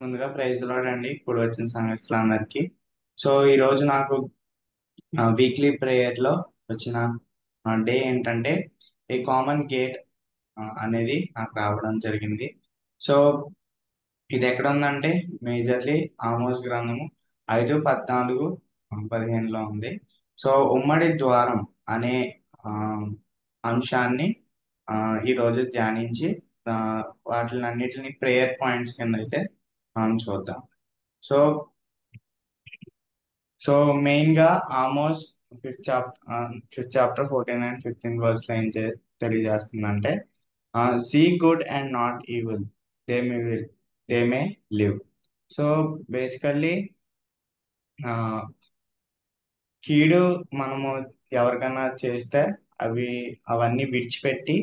ముందుగా praise lord అండి ఇప్పుడు వచ్చిన సంఘస్థులు అందరికీ. సో ఈ రోజు నాకు వీక్లీ ప్రేయర్ లో వచ్చిన డే ఏంటంటే ఏ కామన్ గేట్ అనేది నాకు రావడం జరిగింది. సో ఇది ఎక్కడ ఉందంటే మేజర్లీ ఆమోస్ గ్రంథము 5:14-15లో ఉంది. సో ఉమ్మడి ద్వారం అనే ఆ, అంశాన్ని ఆ, ఈ రోజు ధ్యానించి ఆ, వాటిలన్నిటిని ప్రేయర్ పాయింట్స్ కింద అయితే మనం చూద్దాం. సో సో మెయిన్ గా ఆమోస్ ఫిఫ్త్ చాప్టర్ 14 and 15 లో తెలియజేస్తుందంటే see good and not evil, they may will they may live. So basically కీడు మనము ఎవరికైనా చేస్తే అవి అవన్నీ విడిచిపెట్టి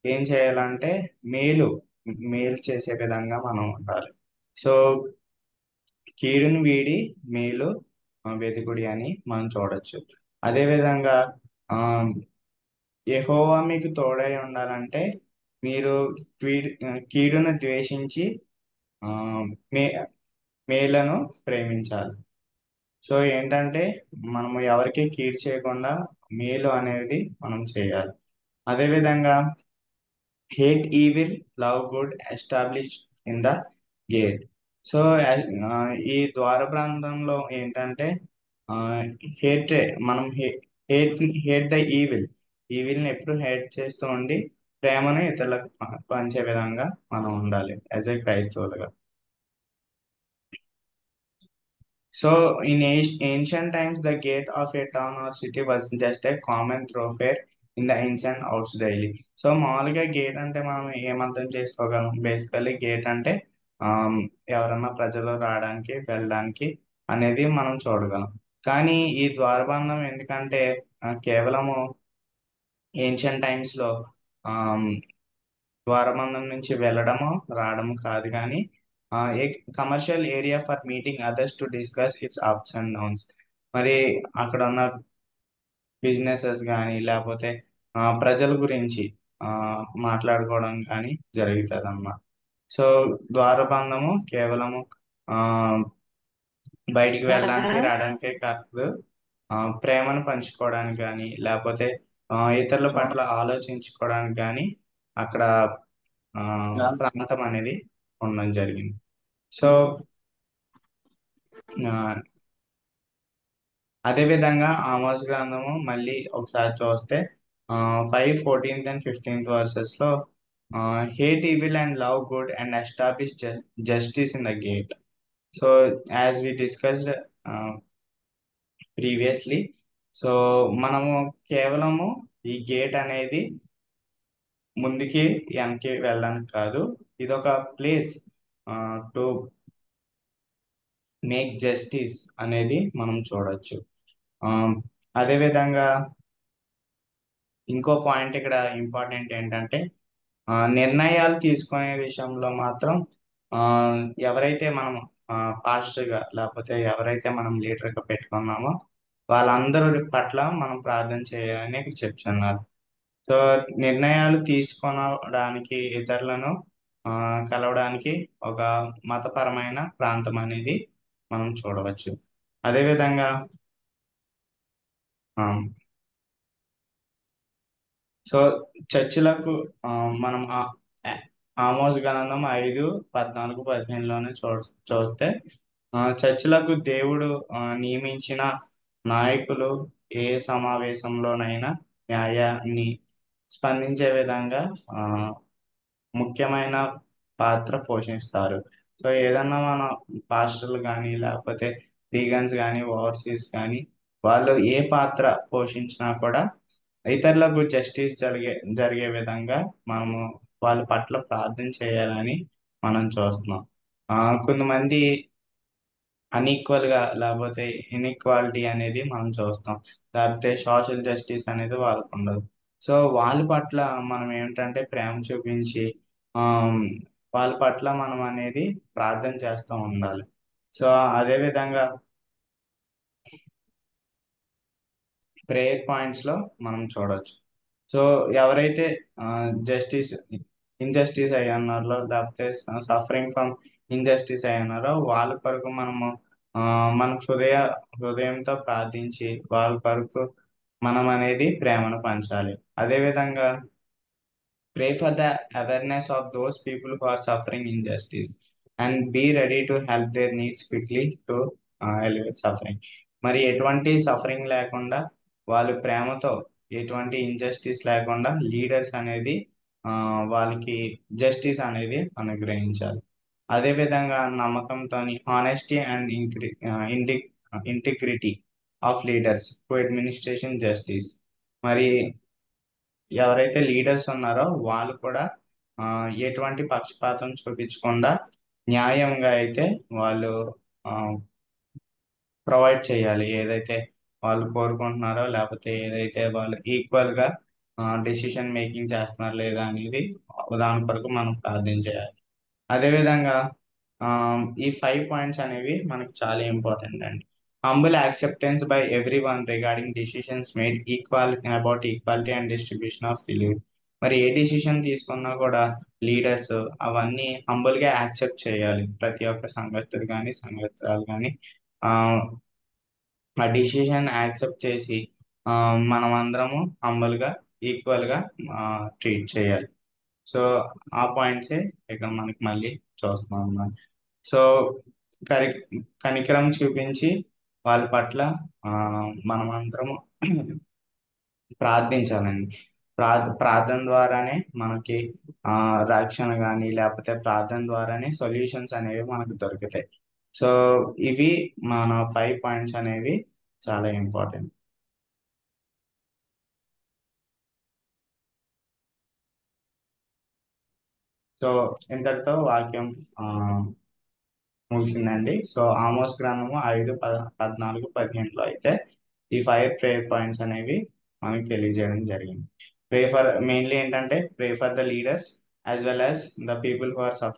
ఏం చేయాలంటే మేలు మేలు చేసే విధంగా మనం ఉండాలి. సో కీడును వీడి మేలు వెతుకుడి అని మనం చూడొచ్చు. అదే విధంగా ఆ యెహోవా మీకు తోడై ఉండాలంటే మీరు కీడును ద్వేషించి ఆ మే మేలను ప్రేమించాలి. సో ఏంటంటే మనము ఎవరికి కీడు చేయకుండా మేలు అనేది మనం చేయాలి. అదే విధంగా hate evil, love good, establish in the gate. So ఈ ద్వార ప్రాంతంలో ఏంటంటే హేట్ మనం హేట్ హేట్ ద ఈవిల్ ఈవిల్ని ఎప్పుడు హేట్ చేస్తూ ఉండి ప్రేమను ఇతరులకు పంచే విధంగా మనం ఉండాలి యాజ్ ఏ క్రైస్తవులుగా. So, in ancient times, the gate of a town or city was just a common thoroughfare in the ins and outs daily. So మామూలుగా గేట్ అంటే మనం ఏమర్థం చేసుకోగలం? బేసికల్లీ గేట్ అంటే ఆమ్, ఎవరన్నా ప్రజలు రావడానికి వెళ్ళడానికి అనేది మనం చూడగలం. కానీ ఈ ద్వారబంధం ఎందుకంటే కేవలము ఏన్షియంట్ టైమ్స్ లో ద్వారబంధం నుంచి వెళ్ళడము రావడము కాదు, కానీ a commercial area for meeting others to discuss its ups and downs. మరి అక్కడ ఉన్న బిజినెసెస్ కానీ లేకపోతే ప్రజల గురించి ఆ, మాట్లాడుకోవడం కానీ జరుగుతుంది అన్నమాట. సో ద్వారబంధము కేవలము ఆ, బయటికి వెళ్ళడానికి రావడానికే కాదు, ప్రేమను పంచుకోవడానికి కానీ లేకపోతే ఇతరుల పట్ల ఆలోచించుకోవడానికి కానీ అక్కడ ఆ, ప్రాంతం అనేది ఉండడం జరిగింది. సో ఆ, అదే విధంగా ఆమోస్ గ్రంథము మళ్ళీ ఒకసారి చూస్తే 5:14 and 15 లో hate evil and love good and establish justice in the gate. So as we discussed previously, so మనము కేవలము ఈ గేట్ అనేది ముందుకి వెనక్కి వెళ్ళడానికి కాదు, ఇది ఒక ప్లేస్ టు మేక్ జస్టిస్ అనేది మనం చూడొచ్చు. ఆ, అదే విధంగా ఇంకో పాయింట్ ఇక్కడ ఇంపార్టెంట్ ఏంటంటే నిర్ణయాలు తీసుకునే విషయంలో మాత్రం ఆ, ఎవరైతే మనం పాస్టర్గా లేకపోతే ఎవరైతే మనం లీడర్గా పెట్టుకున్నామో వాళ్ళందరి పట్ల మనం ప్రార్థన చేయాలని ఇక్కడ చెప్తున్నారు. సో నిర్ణయాలు తీసుకోవడానికి ఇతరులను ఆ, కలవడానికి ఒక మతపరమైన ప్రాంతం అనేది మనం చూడవచ్చు. అదేవిధంగా ఆ, సో చర్చిలకు మనం ఆమోస్ గ్రంథం 5:14-15లోనే చూస్తే చర్చిలకు దేవుడు నియమించిన నాయకులు ఏ సమావేశంలోనైనా న్యాయాన్ని స్పందించే విధంగా ఆ, ముఖ్యమైన పాత్ర పోషిస్తారు. సో ఏదన్నా మన పాస్టర్లు కానీ లేకపోతే డీగన్స్ కానీ ఓవర్సీస్ కానీ వాళ్ళు ఏ పాత్ర పోషించినా కూడా ఇతరులకు జస్టిస్ జరిగే విధంగా మనము వాళ్ళ పట్ల ప్రార్థన చేయాలని మనం చూస్తున్నాం. ఆ, కొంతమంది అన్ఈక్వల్ గా లేకపోతే ఇన్ఈక్వాలిటీ అనేది మనం చూస్తాం, లేకపోతే సోషల్ జస్టిస్ అనేది వాళ్ళకు ఉండదు. సో వాళ్ళ పట్ల మనం ఏంటంటే ప్రేమ చూపించి ఆ వాళ్ళ పట్ల మనం అనేది ప్రార్థన చేస్తూ ఉండాలి. సో అదే విధంగా ప్రేయర్ పాయింట్స్ లో మనం చూడొచ్చు. సో ఎవరైతే జస్టిస్ ఇన్జస్టిస్ అయ్యి ఉన్నారో లేకపోతే సఫరింగ్ ఫ్రమ్ ఇంజస్టిస్ అయి ఉన్నారో వాళ్ళ కొరకు మనము ఆ, మన హృదయంతో ప్రార్థించి వాళ్ళ కొరకు మనం అనేది ప్రేమను పంచాలి. అదేవిధంగా pray for the awareness of those people who are suffering injustice and be ready to help their needs quickly to alleviate suffering. మరి ఎటువంటి సఫరింగ్ లేకుండా వాళ్ళు ప్రేమతో ఎటువంటి ఇంజస్టిస్ లేకుండా లీడర్స్ అనేది ఆ, వాళ్ళకి జస్టిస్ అనేది అనుగ్రహించాలి. అదేవిధంగా నమ్మకంతో honesty and integrity of leaders to administration justice. మరి ఎవరైతే లీడర్స్ ఉన్నారో వాళ్ళు కూడా ఆ, ఎటువంటి పక్షపాతం చూపించకుండా న్యాయంగా అయితే వాళ్ళు ప్రొవైడ్ చేయాలి. ఏదైతే వాళ్ళు కోరుకుంటున్నారో లేకపోతే ఏదైతే వాళ్ళు ఈక్వల్ గా డెసిషన్ మేకింగ్ చేస్తున్నారు లేదా అనేది దాని కొరకు మనం ప్రార్థన చేయాలి. అదేవిధంగా ఈ 5 పాయింట్స్ అనేవి మనకు చాలా ఇంపార్టెంట్ అండి. Humble acceptance by every one regarding decisions made equality and distribution of relieve. మరి ఏ డిసిషన్ తీసుకున్నా కూడా లీడర్స్ అవన్నీ హంబుల్ గా యాక్సెప్ట్ చేయాలి. ప్రతి ఒక్క సంఘస్థుడు కానీ సంఘస్థురాలు కానీ ఆ ఆ డిసిషన్ యాక్సెప్ట్ చేసి ఆ, మనం అందరము హంబుల్ గా ఈక్వల్ గా ట్రీట్ చేయాలి. సో ఆ పాయింట్సే ఇక్కడ మనకి మళ్ళీ చూస్తున్నాం అన్నమాట. సో కరి కనికరం చూపించి వాళ్ళ పట్ల ఆ, మనం అందరము ప్రార్థించాలండి. ప్రార్థన ద్వారానే మనకి ఆ రక్షణ కానీ లేకపోతే ప్రార్థన ద్వారానే సొల్యూషన్స్ అనేవి మనకు దొరుకుతాయి. సో ఇవి మన 5 పాయింట్స్ అనేవి చాలా ఇంపార్టెంట్. సో ఇంతటితో వాక్యం ఆ, ముగిసిందండి. సో ఆమోస్ గ్రంథము 5:14-15లో అయితే ఈ 5 ప్రేయర్ పాయింట్స్ అనేవి మనకి తెలియజేయడం జరిగింది. ప్రే ఫర్ మెయిన్లీ ఏంటంటే pray for the leaders as well as the people who are suffering